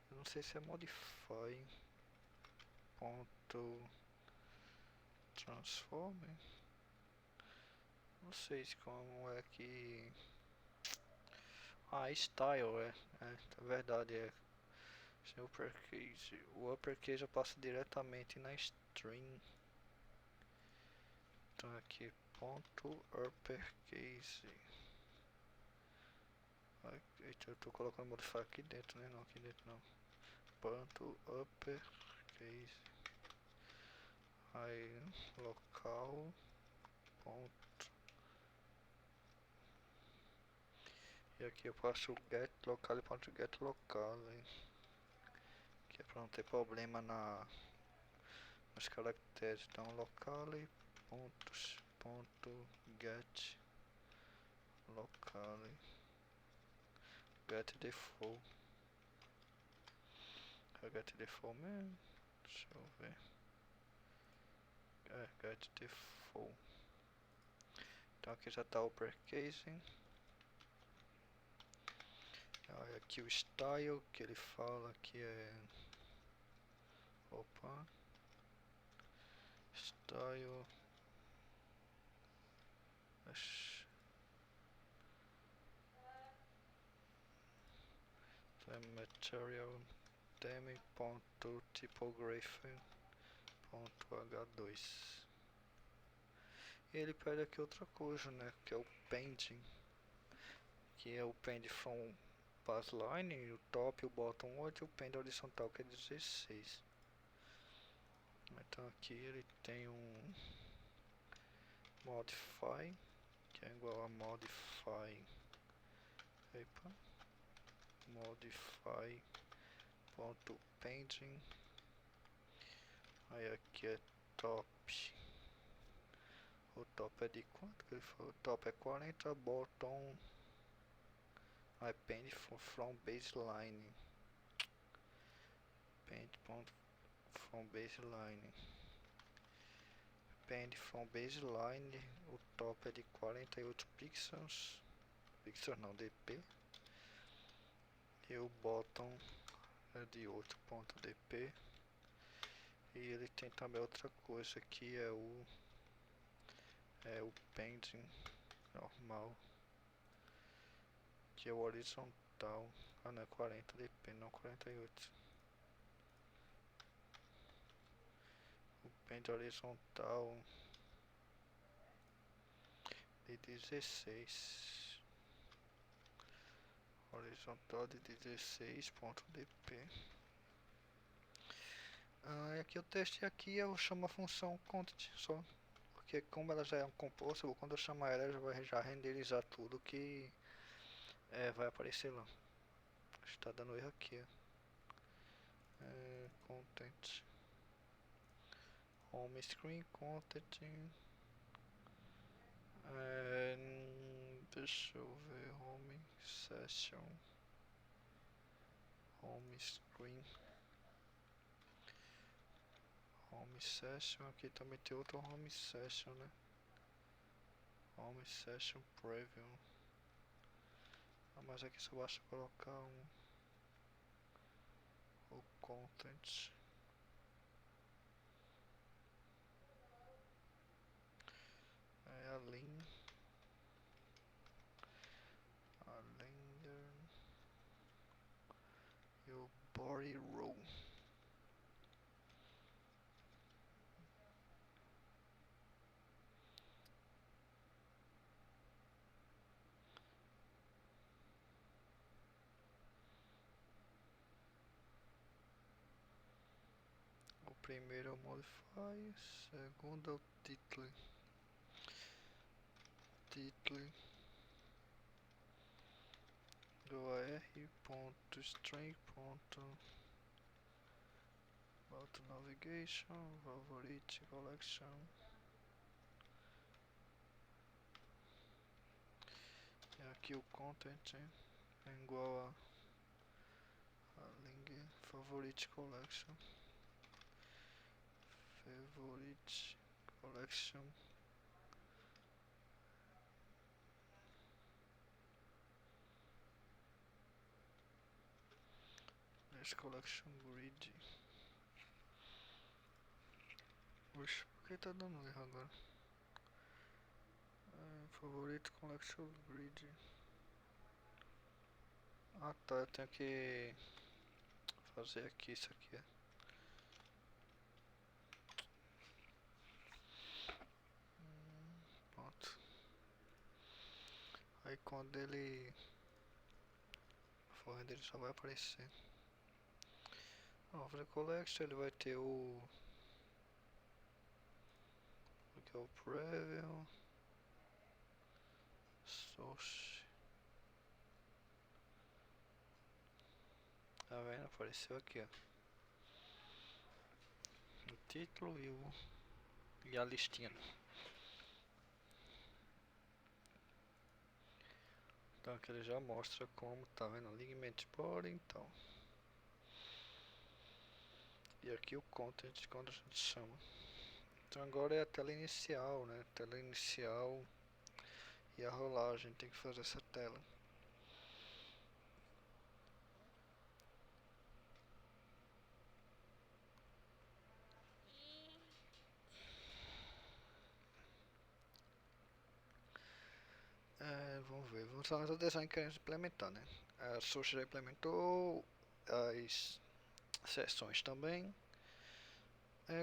não sei se é modify. Ponto transform. Não sei como é que. Style é verdade, sem uppercase. O uppercase eu passo diretamente na string. Então aqui ponto uppercase. Eita, eu tô colocando modifier aqui dentro, né? Não, aqui dentro não. Ponto uppercase. Aí local ponto. E aqui eu passo o get local e ponto get local, hein? Que é pra não ter problema nos caracteres. Então local e pontos ponto get local get default. É get default mesmo. Deixa eu ver. Get default. Então aqui já tá o uppercase. Aí aqui o style que ele fala que é. Opa. Style. Material theme.typography.h2. E ele pede aqui outra coisa, né? Que é o pending. Que é o pend from baseline, o top, o bottom 8 e o pend horizontal que é 16. Então aqui ele tem um modify, que é igual a modify. Epa, modify ponto pending. Aí aqui é top. O top é de quanto que ele falou? O top é 40, bottom I pend from baseline. Pend from baseline. Pend from baseline. O top é de 48 pixels. Pixels não, dp. E o bottom é de 8.dp. E ele tem também outra coisa que é o pending normal, que é o horizontal. Ah, não, é 40 dp, não 48. O pending horizontal de 16. Horizontal de 16.dp. E aqui o teste aqui eu chamo a função content só. Porque como ela já é um composto, quando eu chamar ela já vai já renderizar tudo que vai aparecer lá. Está dando erro aqui. Content. Home screen content. Deixa eu ver. Home session. Home screen. Home session. Aqui também tem outro home session, né? Home session preview. Mas aqui só basta colocar o content. A link. A lender. E o body row. O primeiro é o modify, segundo é o title. Title do r.string. Auto Navigation, Favorite Collection. E aqui o content é igual a link Favorite Collection. Favorite Collection. Next Collection Grid. Oxe, por que tá dando erro agora? Favorite Collection Grid. Ah tá, eu tenho que fazer aqui isso aqui. Pronto. Aí quando ele for render, ele só vai aparecer. Fazer Collection, ele vai ter o que é o Preview, Source. Tá vendo? Apareceu aqui, ó. O título e a listinha. Então aqui ele já mostra como, tá vendo? Ligament Body, então. E aqui o content quando a gente chama. Então agora é a tela inicial, né? Tela inicial e a rolagem, tem que fazer essa tela. Vamos ver, vamos falar do design que queremos implementar, né? A Source já implementou, as seções também.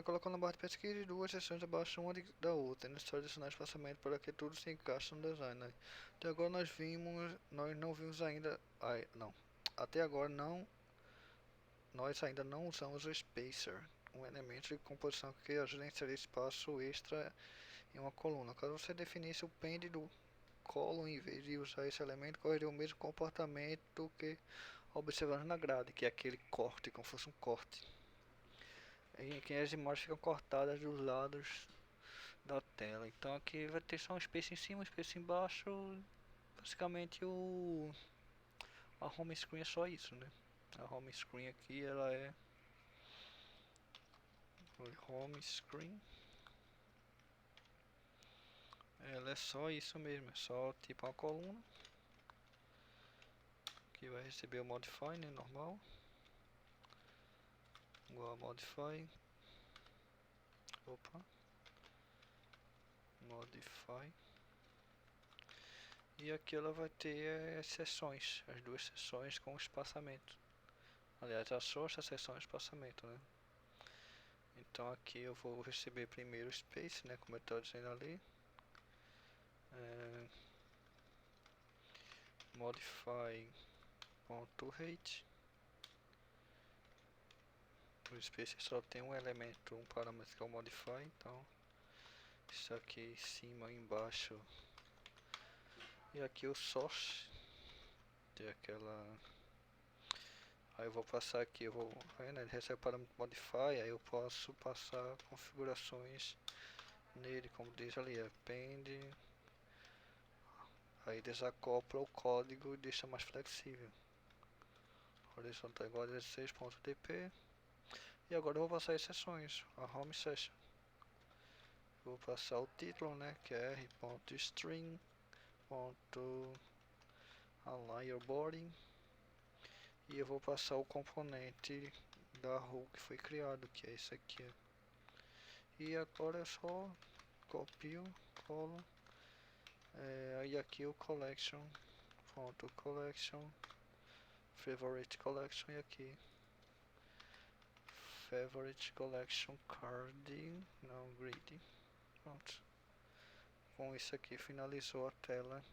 Colocando na barra de pesquisa duas seções abaixo uma da outra, necessário adicionar espaçamento para que tudo se encaixe no design, né? Até agora nós não vimos ainda, não, até agora nós ainda não usamos o spacer, um elemento de composição que ajuda a inserir espaço extra em uma coluna. Caso você definisse o pend do column em vez de usar esse elemento, correria o mesmo comportamento que observamos na grade, que é aquele corte, como se fosse um corte. Em que as imagens ficam cortadas dos lados da tela. Então aqui vai ter só um space em cima, um space embaixo. Basicamente a home screen é só isso, né? A home screen aqui ela é home screen. Ela é só isso mesmo, é só tipo uma coluna que vai receber o modify, né, normal. Igual a modify. Opa. Modify. E aqui ela vai ter as seções, as duas seções com espaçamento. Aliás, a source, a seção e espaçamento, né? Então aqui eu vou receber primeiro o space, né, como eu estou dizendo ali. Modify.height. O space só tem um elemento, um parâmetro que é o modify, então isso aqui em cima e embaixo. E aqui o source. Tem aquela. Aí eu vou passar aqui, eu vou. Aí, né, ele recebe o parâmetro modify, aí eu posso passar configurações nele, como diz ali, append. Aí desacopla o código e deixa mais flexível. Horizontal igual a 16.dp. E agora eu vou passar as seções, a home session. Vou passar o título, né, que é r.string.align your body. E eu vou passar o componente da role que foi criado, que é esse aqui. E agora eu só copio, colo. Aí aqui o collection, favorite collection e aqui favorite collection card, não grid. Pronto. Com isso aqui finalizou a tela,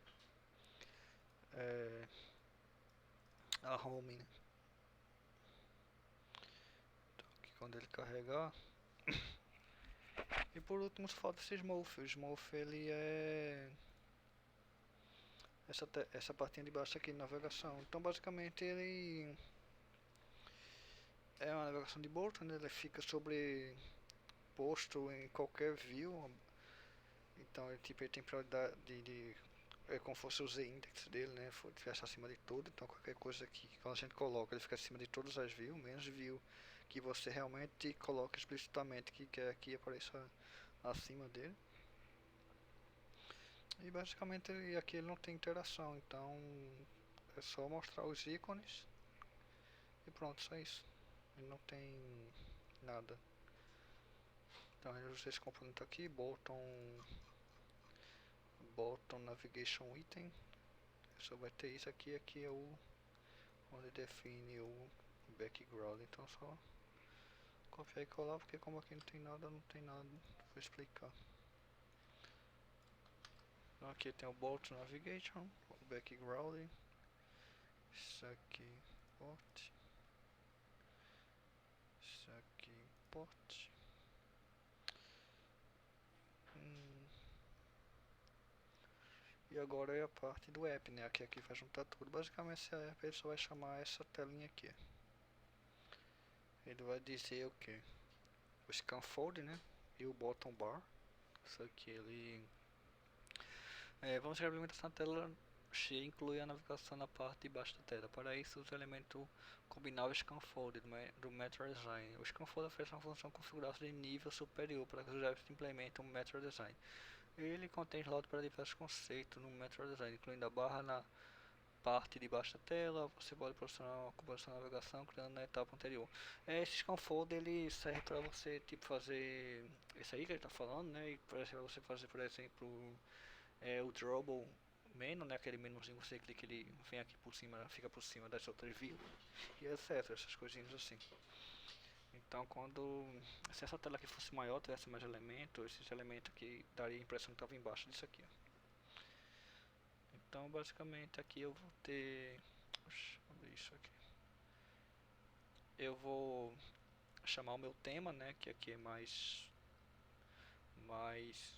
a home, né? Então aqui quando ele carregar. E por último falta esse Smooth. O Smooth ele é essa partinha de baixo aqui de navegação. Então basicamente ele é uma navegação de Bolton, né? Ele fica sobreposto em qualquer view, então ele tem prioridade é como se fosse o z-index dele, né? Tivesse acima de tudo, então qualquer coisa que quando a gente coloca, ele fica acima de todas as views, menos view que você realmente coloca explicitamente que quer que apareça acima dele. E basicamente aqui ele não tem interação, então é só mostrar os ícones e pronto, só isso. Ele não tem nada. Então eu usei esse componente aqui, bottom navigation item. Só vai ter isso aqui, aqui é o onde define o background. Então só copiar e colar, porque como aqui não tem nada, vou explicar. Então aqui tem o bottom navigation, o background. Isso aqui import. Isso aqui import. E agora é a parte do app, né? Aqui vai juntar tudo. Basicamente esse app ele só vai chamar essa telinha aqui. Ele vai dizer o que? O scanfold, né? E o bottom bar. Isso aqui ele... vamos criar a implementação da tela cheia e incluir a navegação na parte de baixo da tela. Para isso, os elementos combinar o scanfold do Metro Design. O scanfold oferece uma função configurada de nível superior para que os apps implementem o Metro Design. Ele contém slot para diversos conceitos no Metro Design, incluindo a barra na parte de baixo da tela. Você pode posicionar uma composição de navegação criando na etapa anterior. Esse scaffold ele serve para você tipo fazer isso aí que ele está falando, né? E para você fazer, por exemplo, o drawable menu, né? Aquele menuzinho que você clica, ele vem aqui por cima, fica por cima das outras views e etc. Essas coisinhas assim. Então, se essa tela aqui fosse maior, tivesse mais elementos, esses elementos aqui daria a impressão que estava embaixo disso aqui, ó. Então, basicamente, aqui eu vou ter... Oxe, abrir isso aqui. Eu vou chamar o meu tema, né? Que aqui é mais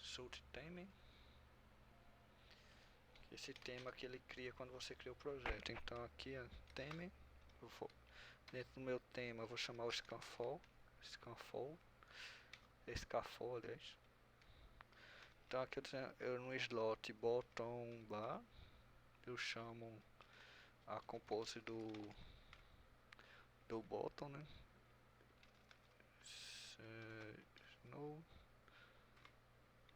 Salt Theme. Esse tema que ele cria quando você cria o projeto. Então, aqui é theme. Dentro do meu tema, eu vou chamar o Scaffold, aliás. Então, aqui eu no slot bottom bar, eu chamo a compose do bottom, né? No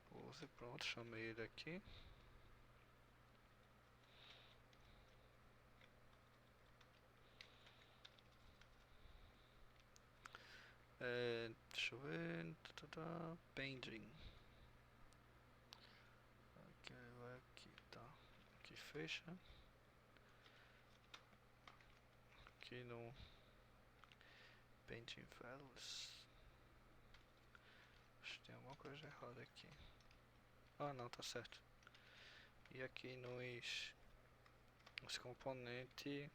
pose, pronto, chamei ele aqui. Deixa eu ver. Pending. Aqui, aqui, tá. Aqui fecha. Aqui no Pending Values. Acho que tem alguma coisa errada aqui. Ah, não, tá certo. E aqui nos componentes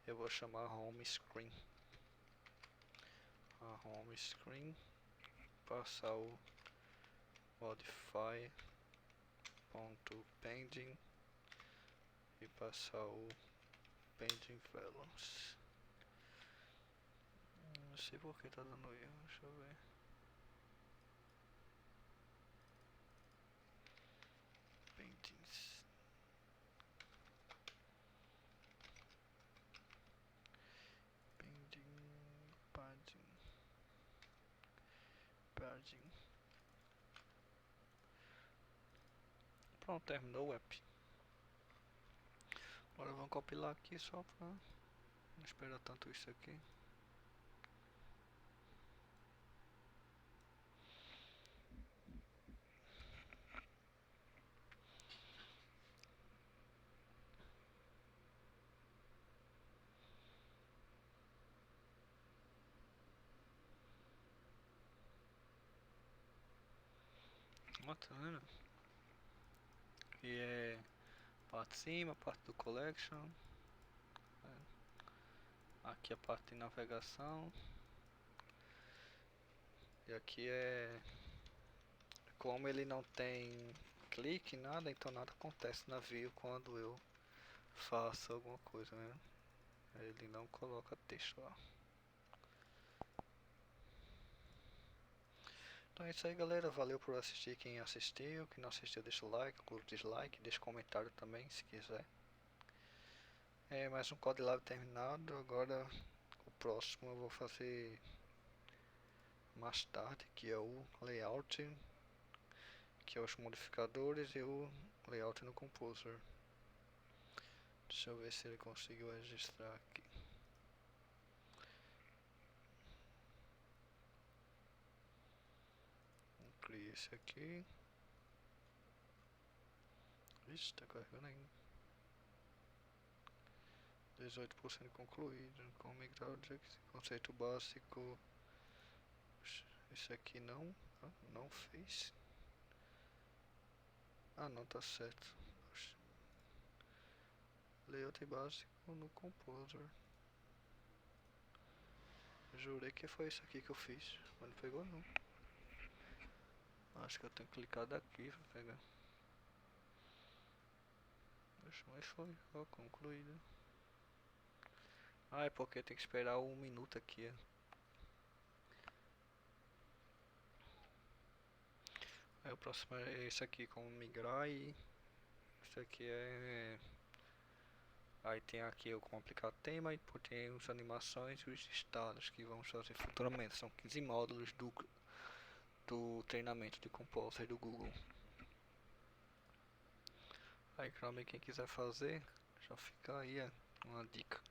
eu vou chamar Home Screen. A Home Screen. Passar o Modify ponto pending e passar o pending values. Não sei por que tá dando erro, deixa eu ver. Pendings. Padding. Pronto, terminou o app. Agora vamos compilar aqui só pra não esperar tanto isso aqui. Ó, tá vendo? Aqui é parte de cima, parte do collection. Aqui a parte de navegação. E aqui é como ele não tem clique, nada, então nada acontece na view quando eu faço alguma coisa, né? Ele não coloca texto lá. Então é isso aí, galera. Valeu por assistir quem assistiu. Quem não assistiu, deixa o like, curte o dislike, deixa comentário também se quiser. É mais um Code Lab terminado. Agora o próximo eu vou fazer mais tarde, que é o layout, que é os modificadores e o layout no Composer. Deixa eu ver se ele conseguiu registrar aqui. Criei esse aqui. Ixi, tá carregando ainda. 18% concluído. Com migrar object, conceito básico. Esse aqui não. Não fez. Ah, não, tá certo. Layout básico no Composer. Jurei que foi isso aqui que eu fiz, mas não pegou não. Acho que eu tenho que clicar daqui pra pegar. Mas foi, ó, concluído. Ah, é porque tem que esperar 1 minuto aqui. Aí o próximo é esse aqui com migrar e esse aqui é. Aí tem aqui o como aplicar tema e tem as animações e os estados que vamos fazer futuramente. São 15 módulos do treinamento de Composer do Google. Aí, claro, quem quiser fazer, já fica aí uma dica.